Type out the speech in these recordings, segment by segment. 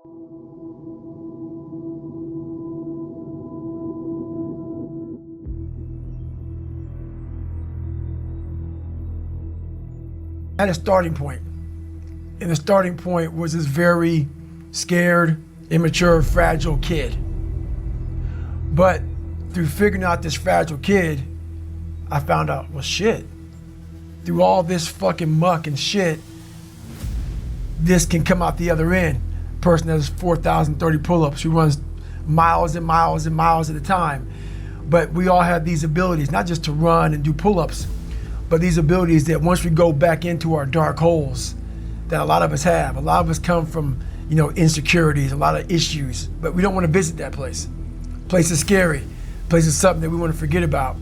I had a starting point, and the starting point was this very scared, immature, fragile kid. But through figuring out this fragile kid, I found out, well, shit, through all this fucking muck and shit, this can come out the other end. Person that has 4,030 pull-ups, who runs miles and miles and miles at a time. But we all have these abilities, not just to run and do pull-ups, but these abilities that once we go back into our dark holes that a lot of us have. A lot of us come from, insecurities, a lot of issues, but we don't want to visit that place. Place is scary. Place is something that we want to forget about.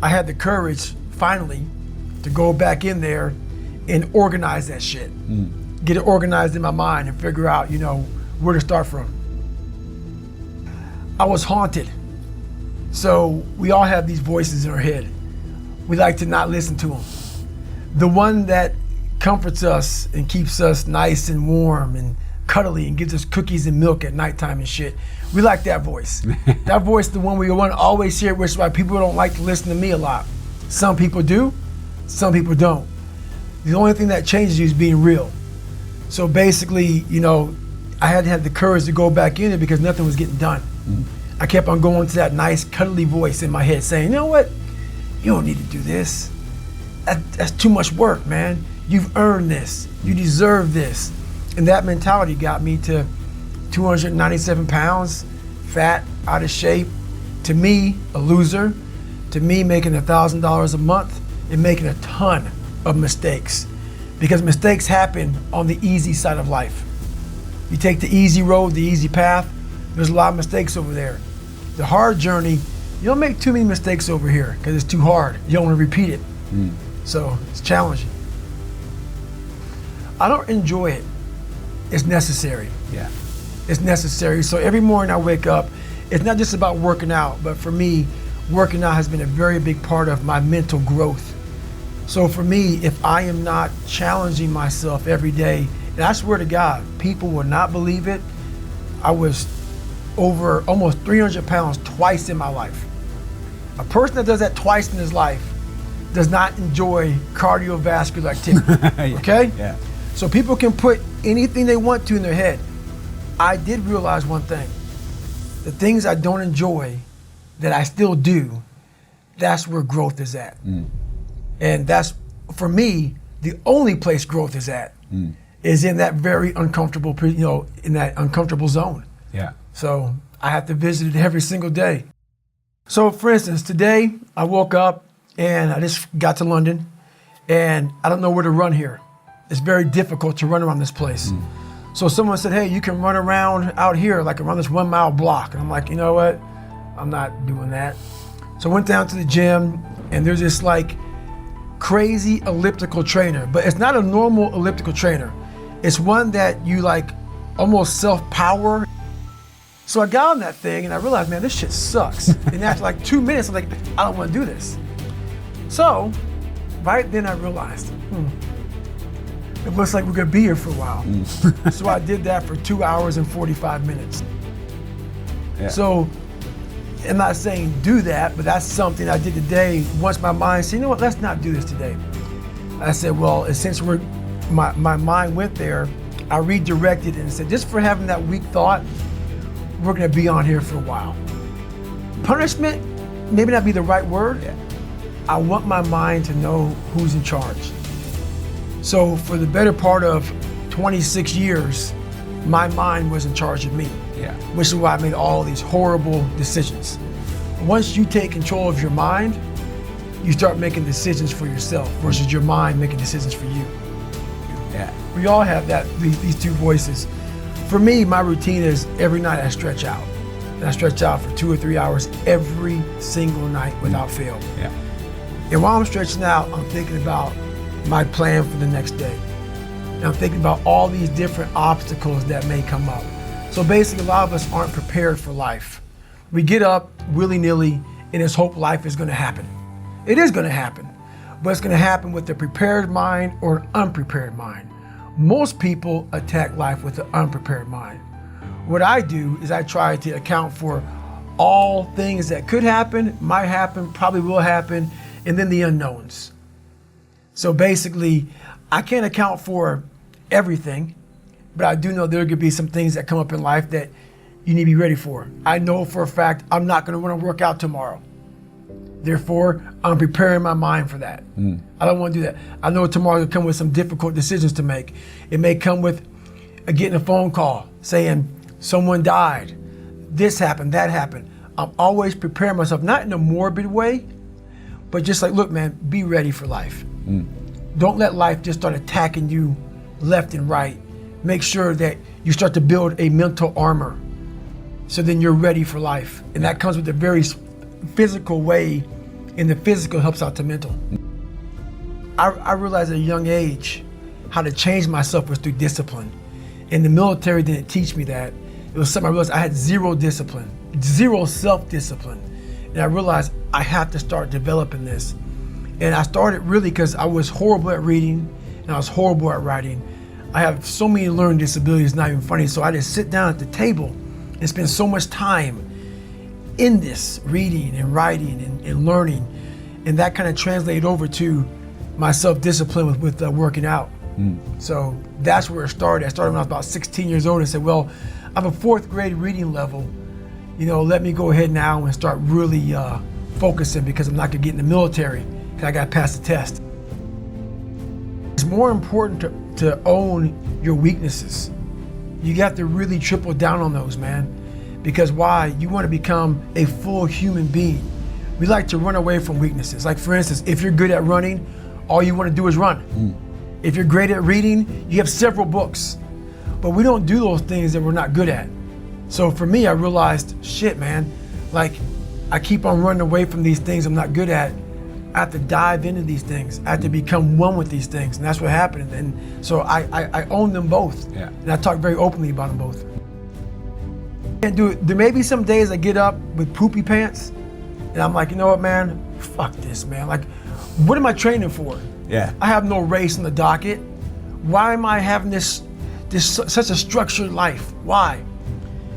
I had the courage, finally, to go back in there and organize that shit. Get it organized in my mind and figure out, where to start from. I was haunted. So we all have these voices in our head. We like to not listen to them. The one that comforts us and keeps us nice and warm and cuddly and gives us cookies and milk at nighttime and shit, we like that voice. That voice, the one we want to always hear, which is why people don't like to listen to me a lot. Some people do, some people don't. The only thing that changes you is being real. So basically, I had to have the courage to go back in it because nothing was getting done. I kept on going to that nice cuddly voice in my head saying, you know what? You don't need to do this. That's too much work, man. You've earned this. You deserve this. And that mentality got me to 297 pounds, fat, out of shape. To me, a loser. To me, making $1,000 a month and making a ton of mistakes. Because mistakes happen on the easy side of life. You take the easy road, the easy path, there's a lot of mistakes over there. The hard journey, you don't make too many mistakes over here because it's too hard. You don't want to repeat it. So it's challenging. I don't enjoy it. It's necessary. Yeah. It's necessary. So every morning I wake up, it's not just about working out, but for me, working out has been a very big part of my mental growth. So for me, if I am not challenging myself every day, and I swear to God, people will not believe it, I was over almost 300 pounds twice in my life. A person that does that twice in his life does not enjoy cardiovascular activity, okay? Yeah. So people can put anything they want to in their head. I did realize one thing. The things I don't enjoy that I still do, that's where growth is at. And that's, for me, the only place growth is at, is in that very uncomfortable, in that uncomfortable zone. Yeah. So I have to visit it every single day. So for instance, today I woke up and I just got to London and I don't know where to run here. It's very difficult to run around this place. So someone said, hey, you can run around out here, like around this 1 mile block. And I'm like, you know what? I'm not doing that. So I went down to the gym and there's this like crazy elliptical trainer, but it's not a normal elliptical trainer. It's one that you like almost self-power. So I got on that thing and I realized, man, this shit sucks. And after like 2 minutes, I'm like, I don't want to do this. So right then I realized, it looks like we're gonna be here for a while. So I did that for 2 hours and 45 minutes. Yeah. So I'm not saying do that, but that's something I did today. Once my mind said, you know what, let's not do this today. I said, well, since my mind went there, I redirected and said, just for having that weak thought, we're gonna be on here for a while. Punishment, maybe not be the right word. Yeah. I want my mind to know who's in charge. So for the better part of 26 years, my mind was in charge of me. Yeah. Which is why I made all these horrible decisions. Once you take control of your mind, you start making decisions for yourself versus your mind making decisions for you. Yeah. We all have these two voices. For me, my routine is every night I stretch out. And I stretch out for 2 or 3 hours every single night without fail. Yeah. And while I'm stretching out, I'm thinking about my plan for the next day. And I'm thinking about all these different obstacles that may come up. So basically, a lot of us aren't prepared for life. We get up willy-nilly and just hope life is gonna happen. It is gonna happen, but it's gonna happen with a prepared mind or an unprepared mind. Most people attack life with an unprepared mind. What I do is I try to account for all things that could happen, might happen, probably will happen, and then the unknowns. So basically, I can't account for everything, but I do know there could be some things that come up in life that you need to be ready for. I know for a fact I'm not going to want to work out tomorrow. Therefore, I'm preparing my mind for that. I don't want to do that. I know tomorrow will come with some difficult decisions to make. It may come with getting a phone call saying someone died, this happened, that happened. I'm always preparing myself, not in a morbid way, but just like, look, man, be ready for life. Don't let life just start attacking you left and right. Make sure that you start to build a mental armor so then you're ready for life. And that comes with a very physical way, and the physical helps out the mental. I realized at a young age how to change myself was through discipline. And the military didn't teach me that. It was something I realized I had zero discipline, zero self-discipline. And I realized I have to start developing this. And I started really because I was horrible at reading and I was horrible at writing. I have so many learning disabilities, it's not even funny. So I just sit down at the table and spend so much time in this, reading and writing and learning. And that kind of translated over to my self-discipline with working out. So that's where it started. I started when I was about 16 years old and said, well, I have a 4th grade reading level. You know, let me go ahead now and start really focusing because I'm not gonna get in the military because I gotta pass the test. It's more important to own your weaknesses. You got to really triple down on those, man. Because why? You want to become a full human being. We like to run away from weaknesses. Like for instance, if you're good at running, all you want to do is run. If you're great at reading, you have several books. But we don't do those things that we're not good at. So for me, I realized, shit, man, like I keep on running away from these things I'm not good at. I have to dive into these things. I have to become one with these things. And that's what happened. And so I own them both. Yeah. And I talk very openly about them both. Can't do it. There may be some days I get up with poopy pants and I'm like, you know what, man? Fuck this, man. Like, what am I training for? Yeah. I have no race on the docket. Why am I having this such a structured life? Why?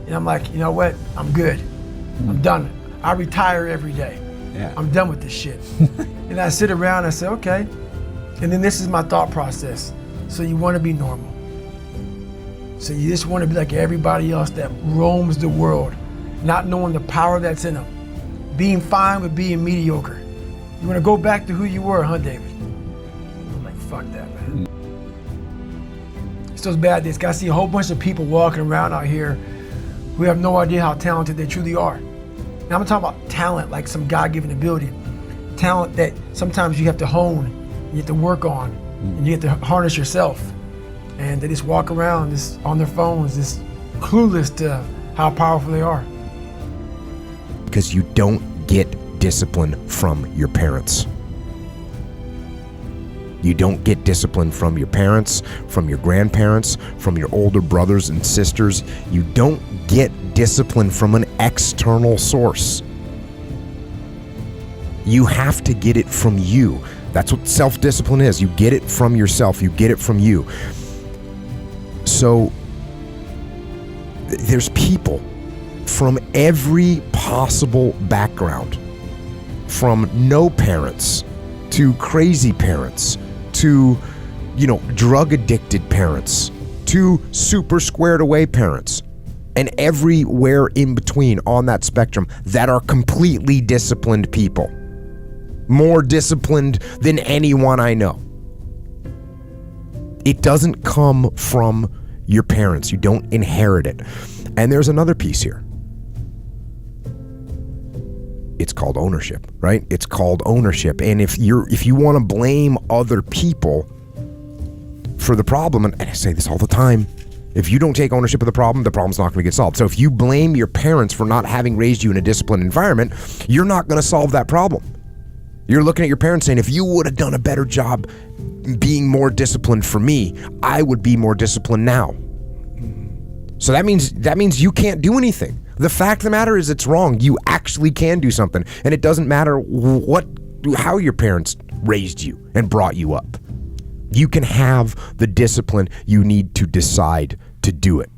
And I'm like, you know what? I'm good. I'm done. I retire every day. Yeah. I'm done with this shit. And I sit around and I say, okay. And then this is my thought process. So you want to be normal. So you just want to be like everybody else that roams the world, not knowing the power that's in them. Being fine with being mediocre. You want to go back to who you were, huh, David? I'm like, fuck that, man. It's those bad days. I see a whole bunch of people walking around out here who have no idea how talented they truly are. Now I'm talking about talent, like some God-given ability. Talent that sometimes you have to hone, you have to work on, and you have to harness yourself. And they just walk around just on their phones, just clueless to how powerful they are. Because you don't get discipline from your parents. You don't get discipline from your parents, from your grandparents, from your older brothers and sisters. You don't get discipline from an external source. You have to get it from you. That's what self-discipline is. You get it from yourself. You get it from you. So there's people from every possible background, from no parents to crazy parents to, drug addicted parents to super squared away parents, and everywhere in between on that spectrum that are completely disciplined people, more disciplined than anyone I know. It doesn't come from your parents. You don't inherit it. And there's another piece here. It's called ownership, right? It's called ownership. And if you want to blame other people for the problem, and I say this all the time, if you don't take ownership of the problem's not going to get solved. So if you blame your parents for not having raised you in a disciplined environment, you're not going to solve that problem. You're looking at your parents saying, if you would have done a better job being more disciplined for me, I would be more disciplined now. So that means you can't do anything. The fact of the matter is it's wrong. You actually can do something. And it doesn't matter how your parents raised you and brought you up. You can have the discipline you need to decide to do it.